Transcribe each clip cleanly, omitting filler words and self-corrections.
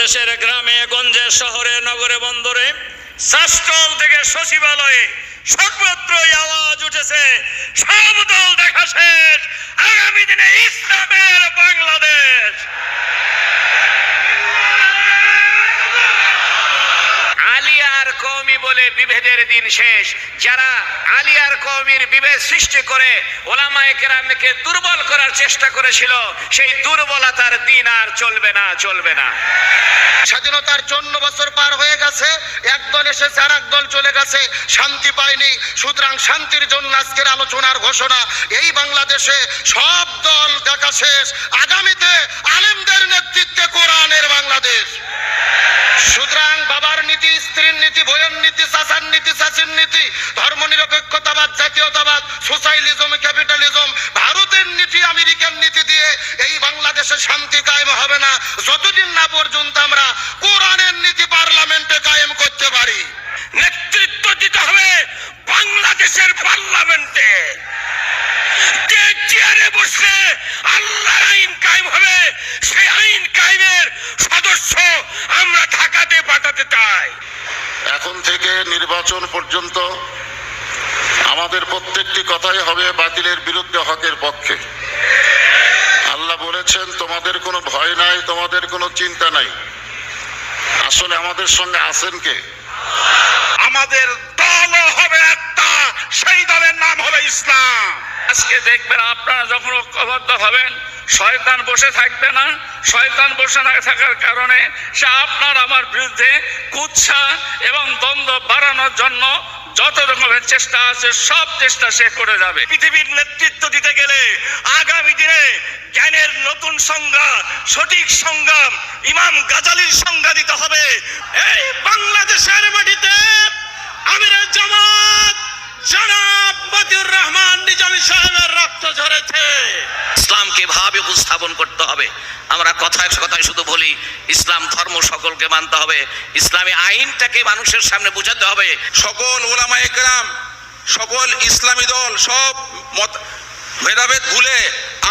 বাংলাদেশের গ্রামে গঞ্জে শহরে নগরে বন্দরে শাসটল থেকে সচিবালয়ে সর্বত্রই আওয়াজ উঠেছে, সব দল দেখা শেষ, আগামী দিনে ইসলামের বাংলাদেশ। আলিয়ার কওমি বলে বিভেদের দিন শেষ। যারা আলিয়ার কওমির বিভেদ সৃষ্টি করে ওলামায়ে কেরামকে দুর্বল করার চেষ্টা করেছিল, সেই দুর্বলতার দিন আর চলবে না, চলবে না। স্বাধীনতার 54 বছর পার হয়ে গেছে, একদল এসেছে আর একদল চলে গেছে, শান্তি পায়নি। সুতরাং শান্তির জন্য আজকের আলোচনার ঘোষণা, এই বাংলাদেশে সব দল দেখা শেষ, আগামীতে আলেমদের নেতৃত্বে কোরআনের বাংলাদেশ। সুতরাং বাবার নীতি, স্ত্রীর নীতি, বইয়ের নীতি, চাচার নীতি, চাচির নীতি, ধর্মনিরপেক্ষতাবাদ, জাতীয়তাবাদ, সোশ্যালিজম, ক্যাপিটালিজম, ভারতের নীতি, আমেরিকার নীতি দিয়ে এই বাংলাদেশে শান্তি কায়েম হবে না যতদিন না পর্যন্ত আমরা কোরআনের নীতি পার্লামেন্টে কায়েম করতে পারি। নেতৃত্ব দিতে হবে বাংলাদেশের পার্লামেন্টে। যে চেয়ারে বসে আল্লাহর আইন কায়েম হবে, সেই আইন কায়েমের সদস্য আমরা ঢাকাতে পাঠাতে চাই। এখন থেকে নির্বাচন পর্যন্ত আমাদের প্রত্যেকটি কথাই হবে বাতিলের বিরুদ্ধে, হকের পক্ষে। আল্লাহ বলেছেন তোমাদের কোনো ভয় নাই, তোমাদের কোনো চিন্তা নাই। আসলে আমাদের সঙ্গে আছেন কে? আমাদের দলও হবে একটা, সেই দলের নাম হবে ইসলাম। আজকে দেখবেন আপনারা যখন ঐক্যবদ্ধ হবেন, শয়তান বসে থাকবে না। শয়তান বসে না থাকার কারণে সে আপনার আমার বিরুদ্ধে কুৎসা এবং দ্বন্দ্ব বাড়ানোর জন্য যত রকমের চেষ্টা আছে সব চেষ্টা সে করে যাবে। পৃথিবীর নেতৃত্ব দিতে গেলে আগামী দিনে জ্ঞানের নতুন সংজ্ঞা, সঠিক সংগ্রাম, ইমাম গাজালির সংজ্ঞা দিতে হবে। এই বাংলাদেশের মাটিতে আমিরের জামাত জনাব মতিউর রহমান নিজামী সাহেবের রক্ত ঝরেছে। ইসলামকে ভাবে উপস্থাপন করতে হবে। আমরা কথায় কথায় শুধু বলি ইসলাম ধর্ম সকলকে মানতে হবে, ইসলামী আইনটাকে মানুষের সামনে বোঝাতে হবে। সকল ওলামায়ে কেরাম, সকল ইসলামী দল সব মত ভেদাভেদ ভুলে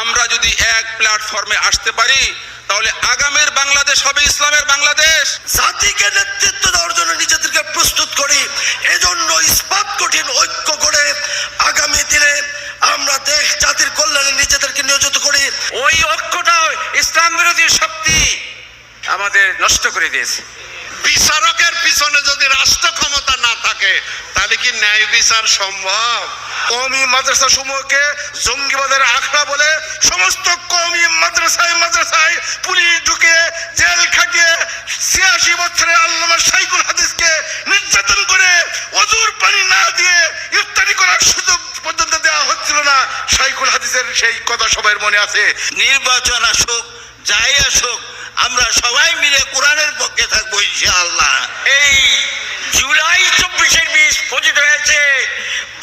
আমরা যদি এক প্ল্যাটফর্মে আসতে পারি, তাহলে আগামীর বাংলাদেশ হবে ইসলামের বাংলাদেশ। জাতিকে নেতৃত্ব দেওয়ার জন্য নিজেদেরকে প্রস্তুত করি, এজন্য ইস্পাত কঠিন ঐক্য করে আগামী দিনে আমরা দেশ জাতির কল্যাণে নিজেদেরকে নিয়োজিত করি। ওই ঐক্যটা ইসলাম বিরোধী শক্তি আমাদের নষ্ট করে দিয়েছে। বিচারকের পিছনে যদি রাষ্ট্র ক্ষমতা না থাকে, তাহলে কি ন্যায় বিচার সম্ভব? কওমি মাদ্রাসা সমূহকে জঙ্গিবাদের আখড়া বলে সমস্ত কওমি মাদ্রাসায় পুলিশ ঢুকে জেল খাটিয়ে 86 বছরের আল্লামা শাইখুল হাদিসকে নির্যাতন করে ওযুর পানি না দিয়ে ইফতারি করার সুযোগ পর্যন্ত দেওয়া হচ্ছিল না। শাইখুল হাদিসের সেই কথা সবার মনে আছে। নির্বাচন আসুক, যাই আসুক, আমরা সবাই মিলে কোরআনের পক্ষে থাকবো ইনশাআল্লাহ। এই জুলাই 24-এর 20 পতিত হয়েছে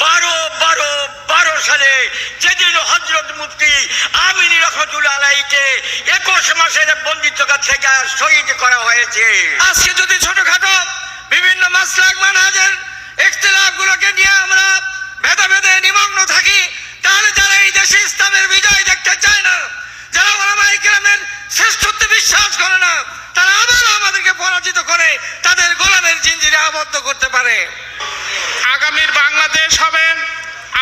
12 সালে, যেদিন হযরত মুফতি আমিনী রহমাতুল্লাহ আলাইহিকে 21 মাসের বন্দিত্বকাল থেকে শহীদ করা হয়েছে। আজকে যদি ছোটখাটো বিভিন্ন মাসলাক মানহাজের ইখতিলাফগুলোকে নিয়ে আমরা ভেদাভেদে নিমগ্ন থাকি, তাহলে যারা এই দেশে ইসলামের বিজয় দেখতে চায় না, যারা ওলামায়ে কেরামের শ্রেষ্ঠত্বে বিশ্বাস করে না, তারা আবারও আমাদেরকে পরাজিত করে তাদের গোলামের জিঞ্জিরে আবদ্ধ করতে পারে। আগামীর বাংলাদেশ হবে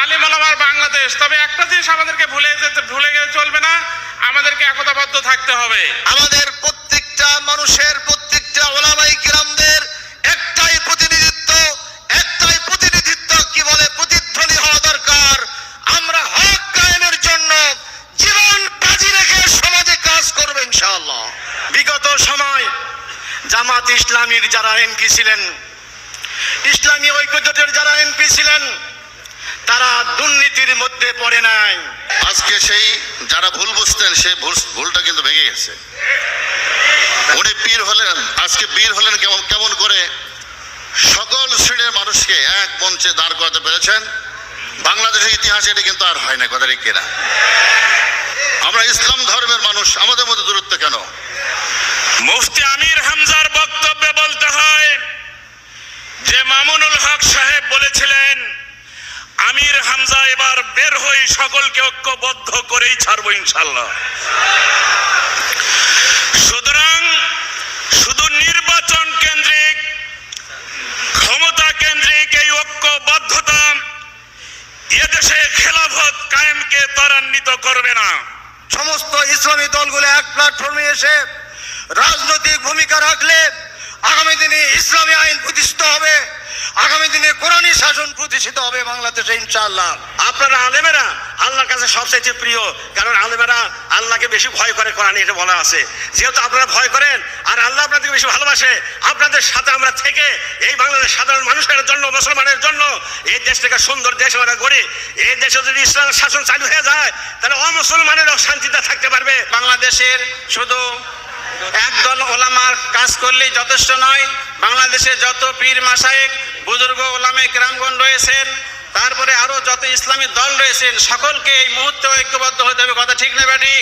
আলেম ওলামার বাংলাদেশ। তবে একটা জিনিস আমাদেরকে ভুলে গেলে চলবে না, আমাদেরকে একতাবদ্ধ থাকতে হবে। আমাদের প্রত্যেকটা মানুষের, প্রত্যেকটা ওলামায়ে কেরামদের একটাই প্রতিনিধিত্ব, কি বলে প্রতিধ্বনি হওয়া দরকার। আমরা হক কায়েমের জন্য জীবন বাজি রেখে সমাজে কাজ করব ইনশাআল্লাহ। বিগত সময় জামাত ইসলামীর যারা এমপি ছিলেন, ইসলামী ঐক্যজোটের যারা এমপি ছিলেন, তারা দুর্নীতির মধ্যে পড়ে নাই। আজকে সেই যারা ভুল বুঝতেন, সে ভুলটা কিন্তু ভেঙে গেছে। উনি পীর হলেন, আজকে বীর হলেন কেমন করে সকল শ্রেণীর মানুষকে এক মঞ্চে দাঁড় করাতে পেরেছেন। বাংলাদেশের ইতিহাসে এটা কিন্তু আর হয় না, কথা ঠিক কিনা? আমরা ইসলাম ধর্মের মানুষ, আমাদের মধ্যে দূরত্ব কেন? মুফতি আমির হামজার বক্তব্যে বলতে হয় যে মামুনুল হক সাহেব বলেছিলেন, আমির হামজা এবার বের হয়ে সকলকে ঐক্যবদ্ধ করেই ছাড়বো ইনশাআল্লাহ। সুতরাং শুধু বাংলাদেশে খেলাফত কায়েমকে ত্বরান্বিত করবে না। সমস্ত ইসলামী দলগুলো এক প্ল্যাটফর্মে এসে রাজনৈতিক ভূমিকা রাখলে আগামী দিনে ইসলামী আইন প্রতিষ্ঠিত হবে, আগামী দিনে কোরআনী শাসন প্রতিষ্ঠিত হবে বাংলাদেশে ইনশাআল্লাহ। আপনারা আলেমেরা আল্লাহর কাছে সবচেয়ে প্রিয়, কারণ আলেমেরা আল্লাহকে বেশি ভয় করে, কোরআনে এটা বলা আছে। যেহেতু আপনারা ভয় করেন আর আল্লাহ আপনাদেরকে বেশি ভালোবাসে, আপনাদের সাথে আমরা থেকে এই বাংলাদেশ সাধারণ মানুষের জন্য, মুসলমানের জন্য এই দেশটাকে সুন্দর দেশ আমরা গড়ি। এই দেশে যদি ইসলামের শাসন চালু হয়ে যায় তাহলে অমুসলমানেরও শান্তিতে থাকতে পারবে। বাংলাদেশের শুধু একদল ওলামার কাজ করলেই যথেষ্ট নয়, বাংলাদেশে যত পীর মাশায়েখ বুজুর্গ ওলামে কেরামগণ রয়েছেন, তারপরে আরো যত ইসলামী দল রয়েছেন, সকলকে এই মুহূর্তে ঐক্যবদ্ধ হতে হবে। কথা ঠিক না ব্যাটি?